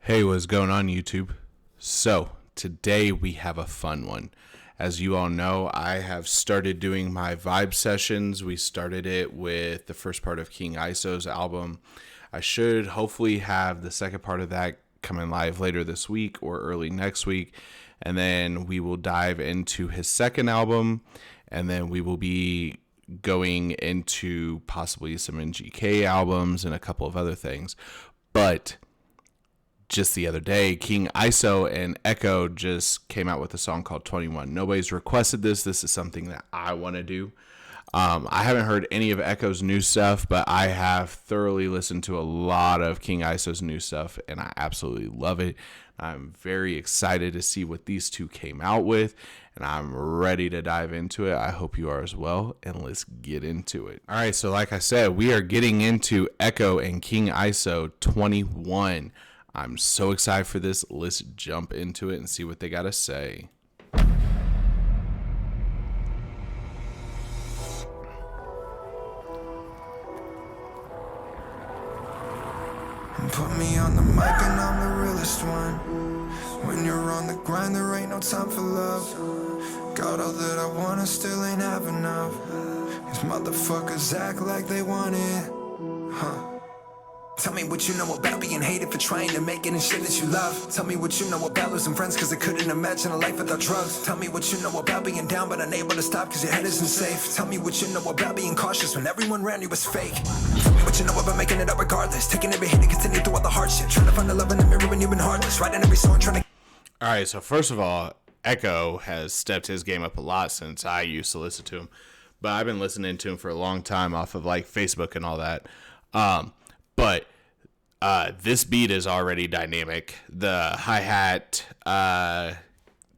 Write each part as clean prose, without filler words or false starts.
Hey, what's going on, YouTube? So, today we have a fun one. As you all know, I have started doing my vibe sessions. We started it with the first part of King ISO's album. I should hopefully have the second part of that coming live later this week or early next week. And then we will dive into his second album. And then we will be going into possibly some NGK albums and a couple of other things. But just the other day, King ISO and Ekoh just came out with a song called 21. Nobody's requested this. This is something that I want to do. I haven't heard any of Ekoh's new stuff, but I have thoroughly listened to a lot of King ISO's new stuff, and I absolutely love it. I'm very excited to see what these two came out with, and I'm ready to dive into it. I hope you are as well, and let's get into it. All right, so like I said, we are getting into Ekoh and King ISO 21. I'm so excited for this. Let's jump into it and see what they got to say. Put me on the mic and I'm the realest one. When you're on the grind, there ain't no time for love. Got all that I want, I still ain't have enough. These motherfuckers act like they want it, huh? Tell me what you know about being hated for trying to make it and shit that you love. Tell me what you know about losing friends cause I couldn't imagine a life without drugs. Tell me what you know about being down but unable to stop cause your head isn't safe. Tell me what you know about being cautious when everyone around you was fake. Tell me what you know about making it up regardless. Taking every hit and continue through all the hardship. Trying to find the love in the mirror when you've been heartless. Writing every song trying to... Alright, so first of all, Ekoh has stepped his game up a lot since I used to listen to him. But I've been listening to him for a long time off of like Facebook and all that. But this beat is already dynamic. The hi-hat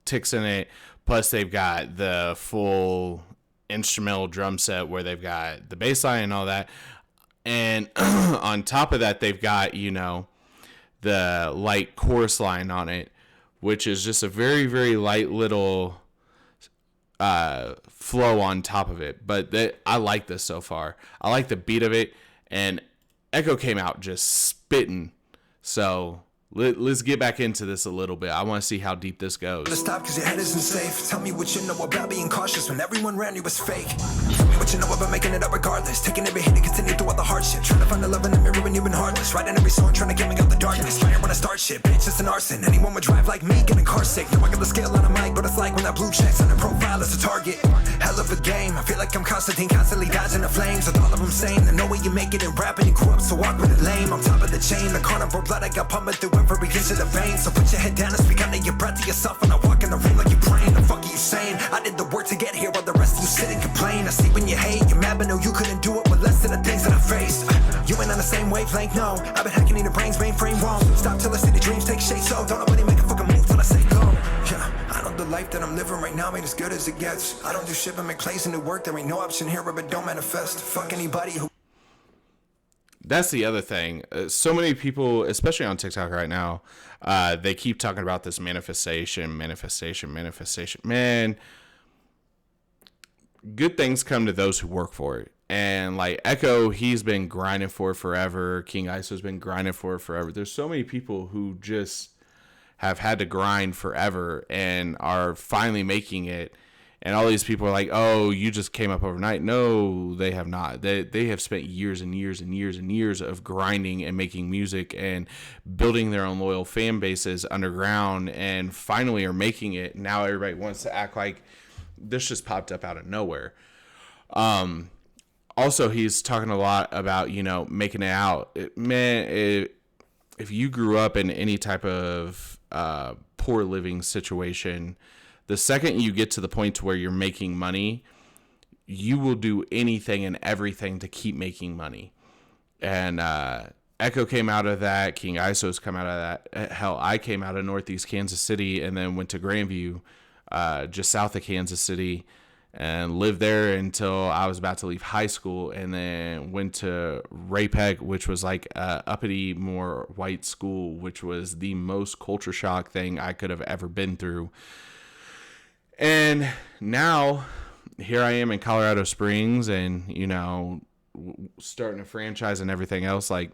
ticks in it. Plus, they've got the full instrumental drum set where they've got the bass line and all that. And on top of that, they've got, you know, the light chorus line on it, which is just a very, very light little flow on top of it. But I like this so far. I like the beat of it. And Ekoh came out just spitting, so let's get back into this a little bit. I want to see how deep this goes. Stop because your head isn't safe. Tell me what you know about being cautious when everyone around you was fake. Tell me what you know about making it up regardless. Taking every hit and continue through all the hardship. Trying to find the love in the mirror when you've been heartless. Writing every song trying to get me out the darkness. Fire when I start shit, bitch, it's an arson. Anyone would drive like me, getting car sick. No, I got the scale on a mic, but it's like when that blue check's on a profile, it's a target. Hell of a game. I feel like I'm Constantine, constantly dodging the flames. With all of them saying, I know way you make it in rapping. You grew up so awkward and lame. On top of the chain, the carnivore blood I got pumping through every inch of the vein. So put your head down and speak under your breath to yourself. And I walk in the room like you praying. The fuck are you saying? I did the work to get here while the rest of you sit and complain. I see when you hate, you're mad but no you couldn't do it with less than the things that I faced. You ain't on the same wavelength, no. I've been hacking in the brains, mainframe wrong. Stop till I see the dreams take shape, so don't nobody make a fucking move till I say go. Yeah, I know the life that I'm living right now ain't as good as it gets. I don't do shit but make plays and do work. There ain't no option here but don't manifest. Fuck anybody who... That's the other thing. So many people, especially on TikTok right now, they keep talking about this manifestation. Man, good things come to those who work for it. And like Ekoh, he's been grinding for it forever. King ISO's been grinding for it forever. There's so many people who just have had to grind forever and are finally making it. And all these people are like, oh, you just came up overnight. No, they have not. They have spent years and years and years and years of grinding and making music and building their own loyal fan bases underground and finally are making it. Now everybody wants to act like this just popped up out of nowhere. Also, he's talking a lot about, you know, making it out. If you grew up in any type of poor living situation, the second you get to the point to where you're making money, you will do anything and everything to keep making money. And Ekoh came out of that. King ISO's come out of that. Hell, I came out of Northeast Kansas City and then went to Grandview, just south of Kansas City, and lived there until I was about to leave high school, and then went to Rapeg, which was like a uppity, more white school, which was the most culture shock thing I could have ever been through. And now here I am in Colorado Springs and, you know, starting a franchise and everything else. Like,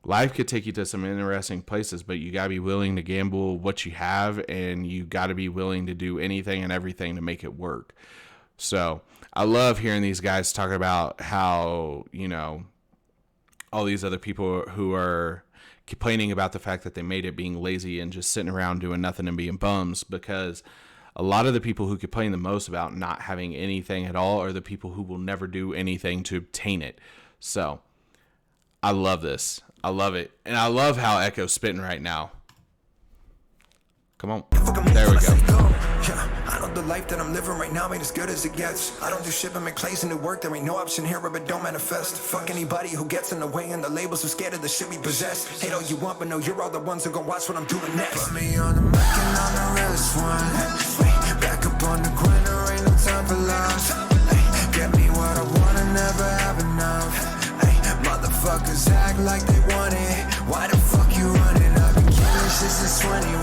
life could take you to some interesting places, but you got to be willing to gamble what you have, and you got to be willing to do anything and everything to make it work. So I love hearing these guys talk about how, all these other people who are complaining about the fact that they made it being lazy and just sitting around doing nothing and being bums, because a lot of the people who complain the most about not having anything at all are the people who will never do anything to obtain it. So I love this. I love it. And I love how Ekoh's spitting right now. Come on. There we go. I know the life that I'm living right now ain't as good as it gets. I don't do shit but make plays and do work. There ain't no option here if it don't manifest. Fuck anybody who gets in the way, and the labels who scared of the shit we possess. Hate all you want, but no, you're all the ones who gon' watch what I'm doing next. Put me on the mic and I'm the realest one. Back up on the grind, there ain't no time for love. Get me what I want and never have enough. Motherfuckers act like they want it. Why the fuck you running? I've been killing shit since 21.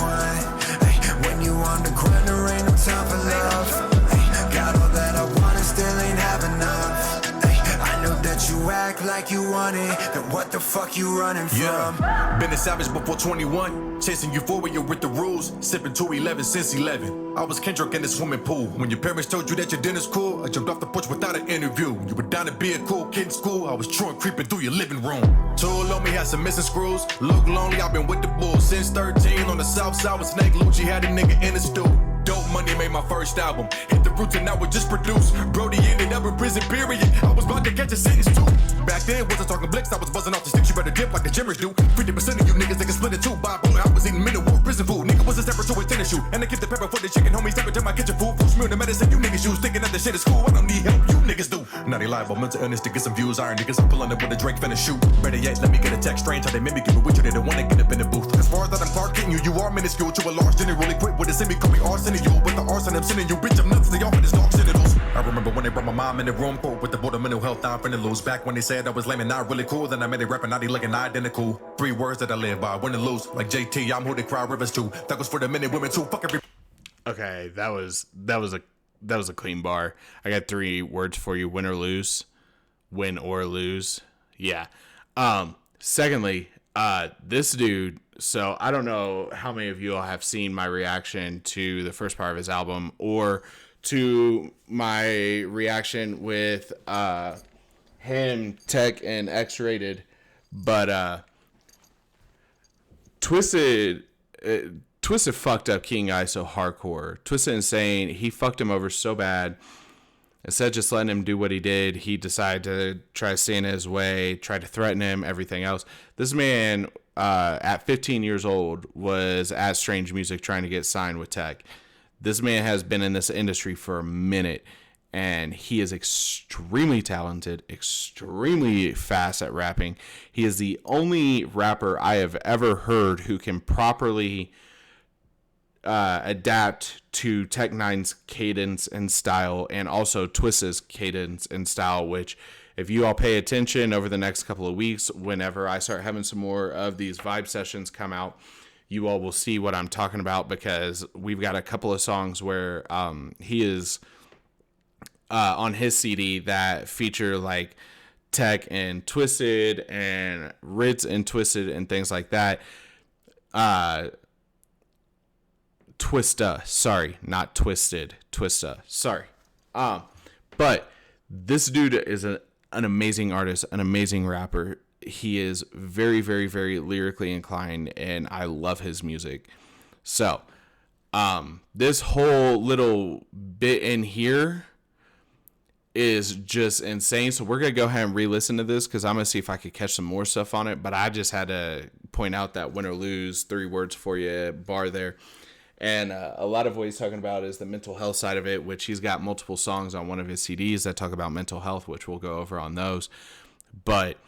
When you on the grind, there ain't no time for love. Got all that I want and still ain't have enough. I know that you act like you want it, then what the fuck you running from? Been a savage before 21, chasing euphoria with the rules, sipping 211 since 11. I was Kendrick in the swimming pool. When your parents told you that your dinner's cool, I jumped off the porch without an interview. You were down to be a cool kid in school, I was truant creeping through your living room. Tool on me had some missing screws, look lonely, I've been with the bulls since 13. On the south side with Snake Lucci, had a nigga in the stool. Dope Money made my first album. Hit the roots and now it just produced. Brody ended up in prison, period. I was about to catch a sentence too. Back then, wasn't talking blicks, I was buzzing off the sticks. You better dip like the Jimmers do. 50% of you niggas, they can split it too. By bullet, I was eating middle war prison food. Nigga was a separate to a tennis shoe. And I keep the pepper for the chicken, homies. Step into my kitchen food. Full smear the medicine you niggas use. Thinking that the shit is cool. I don't need help, you niggas do. Now they lie about mental illness to get some views. Iron niggas, I'm pulling up with a Drake finna shoot. Better yet, let me get a text strange. How they made me give it with you, they don't wanna get up in the booth. As far as that I'm Clark getting you, you are minuscule to a large general. Equipped with a semi-call me arson you. With the arson, I'm sending you, bitch, I'm nuts. They all in his dog genitals. I remember when they brought my mom in the room, quote, with the board of mental health, I'm finna lose. Back when they said I was lame and not really cool, then I made it rapping, not looking identical. 3 words that I live by, win and lose. Like JT, I'm who they cry rivers to. That was for the men and women too. Fuck every. Okay, that was a clean bar. I got 3 words for you: win or lose. Win or lose. Yeah. Secondly, this dude. So I don't know how many of you all have seen my reaction to the first part of his album, or to my reaction with him, Tech, and X-Rated, but Twisted fucked up King ISO hardcore. Twisted Insane, he fucked him over so bad. Instead of just letting him do what he did, he decided to try to stand in his way, try to threaten him, everything else. This man, at 15 years old, was at Strange Music trying to get signed with Tech. This man has been in this industry for a minute, and he is extremely talented, extremely fast at rapping. He is the only rapper I have ever heard who can properly adapt to Tech Nine's cadence and style, and also Twist's cadence and style, which, if you all pay attention over the next couple of weeks, whenever I start having some more of these vibe sessions come out, you all will see what I'm talking about, because we've got a couple of songs where he is on his CD that feature like Tech and Twisted and Ritz and Twisted and things like that. Twista, sorry, not Twisted, Twista, sorry. But this dude is an amazing artist, an amazing rapper. He is very, very, very lyrically inclined, and I love his music. So, this whole little bit in here is just insane. So we're going to go ahead and re-listen to this, because I'm going to see if I could catch some more stuff on it. But I just had to point out that win or lose, 3 words for you bar there. And a lot of what he's talking about is the mental health side of it, which he's got multiple songs on one of his CDs that talk about mental health, which we'll go over on those. But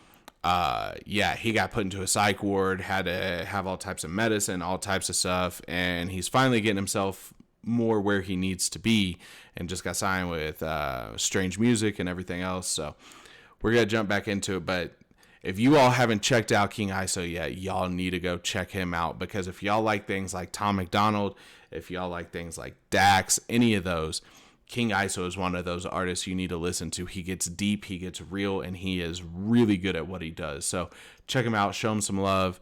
yeah, he got put into a psych ward, had to have all types of medicine, all types of stuff. And he's finally getting himself more where he needs to be, and just got signed with Strange Music and everything else. So we're going to jump back into it. But if you all haven't checked out King ISO yet, y'all need to go check him out, because if y'all like things like Tom McDonald, if y'all like things like Dax, any of those, King ISO is one of those artists you need to listen to. He gets deep, he gets real, and he is really good at what he does. So check him out, show him some love.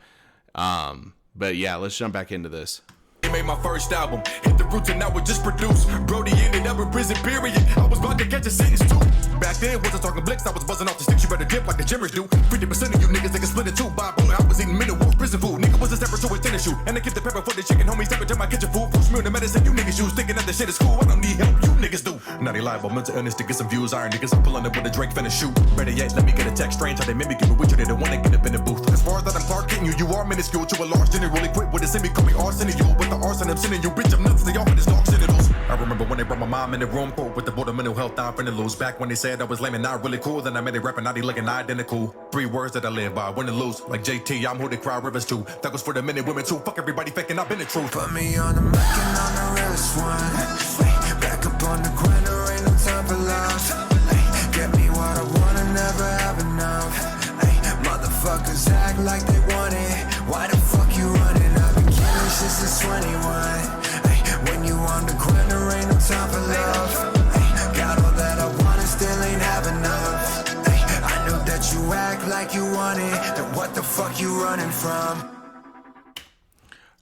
But yeah, let's jump back into this. Made my first album, hit the roots and I would just produce. Brody ended up in prison, period. I was about to catch a sentence too. Back then, wasn't talking blicks, I was buzzing off the sticks. You better dip like the Jimmers do. 50% of you niggas, they can split it too. Bob, I was eating middle war prison food. Nigga was a separate to a tennis shoe. And I kept the pepper for the chicken, homie. Step into my kitchen food. Push me on the medicine, you niggas use. Thinking that the shit is cool, I don't need help, you niggas do. Now they lie about mental illness to get some views. Iron niggas, I'm pulling up with a Drake finna shoot. Better yet, let me get a text strange. How they mimic you, but with you, they don't wanna get up in the booth. As far as that I'm Clark getting you, you are minuscule to a large dinner. Really quick with a semi, call me arson to you. With the arson, I'm sending you. Bitch, I'm nuts to y'all with this dog genitals. I remember when they brought my mom in the room, quote, with the board of mental health, I'm finna lose. Back when they said I was lame and not really cool, then I made it rapping, now they looking identical. 3 words that I live by, win and lose. Like JT, I'm who they cry rivers to. That was for the men and women too. Fuck everybody faking, I've been the truth. Put me on the mic and on the realest one. Ay, back up on the grind, there ain't no time for love. Ay, get me what I wanna, never have enough. Ay, motherfuckers act like they want it. Why the fuck you running? I've been killing shit since 21. Ay, when you on the grind, there ain't no time for love. Ay, got all that I want and still ain't have enough. Ay, I know that you act like you want it. Then what the fuck you running from?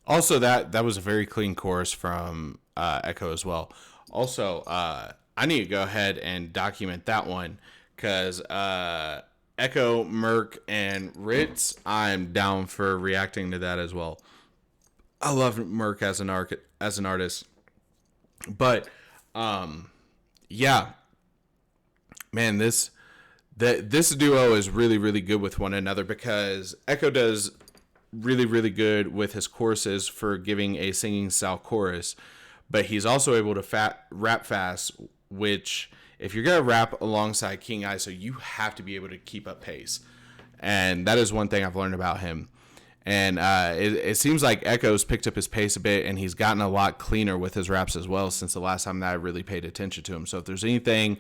Also, that was a very clean chorus from Ekoh as well. Also, I need to go ahead and document that one because Ekoh, Merc, and Ritz, I'm down for reacting to that as well. I love Merc as an artist, but yeah, man, this duo is really, really good with one another because Ekoh does really, really good with his choruses for giving a singing style chorus, but he's also able to rap fast, which if you're going to rap alongside King ISO, you have to be able to keep up pace. And that is one thing I've learned about him. And it seems like Ekoh's picked up his pace a bit, and he's gotten a lot cleaner with his raps as well since the last time that I really paid attention to him. So if there's anything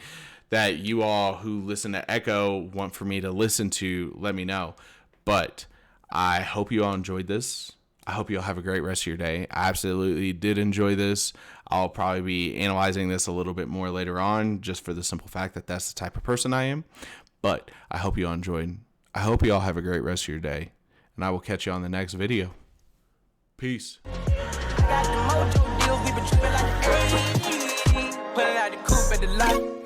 that you all who listen to Ekoh want for me to listen to, let me know. But I hope you all enjoyed this. I hope you all have a great rest of your day. I absolutely did enjoy this. I'll probably be analyzing this a little bit more later on, just for the simple fact that that's the type of person I am. But I hope you all enjoyed. I hope you all have a great rest of your day. And I will catch you on the next video. Peace. Got the mojo deals, we been tripping like the 80s. Pulling out the coupe at the lot.